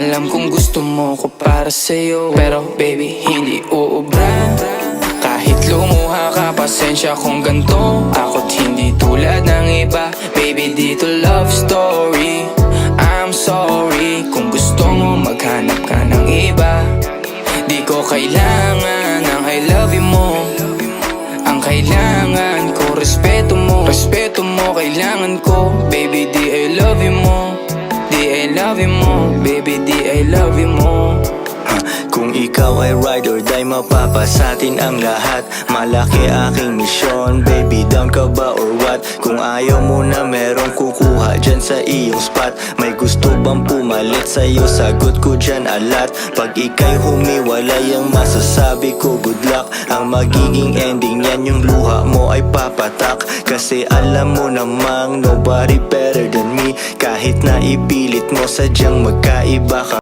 Alam kong gusto mo ko para sa'yo, pero baby hindi uubra. Kahit lumuha ka, pasensya kung ganto. Ako't hindi tulad ng iba. Baby dito love story. I'm sorry kung gusto mo maghanap ka ng iba. Di ko kailangan ng I love you mo. Ang kailangan ko respeto mo. Respeto mo kailangan ko. Baby di I love you mo. Di I love you mo. Baby di I love you mo. Kung ikaw ay ride or die, mapapasatin ang lahat. Malaki aking misyon, baby down ka ba or what? Kung ayaw mo na merong kukuha dyan sa iyong spot. May gusto bang pumalit sa'yo? Sagot ko dyan alat. Pag ika'y humiwalay, ang masasabi ko good luck. Ang magiging ending yan, yung luha mo ay papatak. Kasi alam mo namang nobody better than me. Kahit na ipilit mo, sadyang magkaiba ka.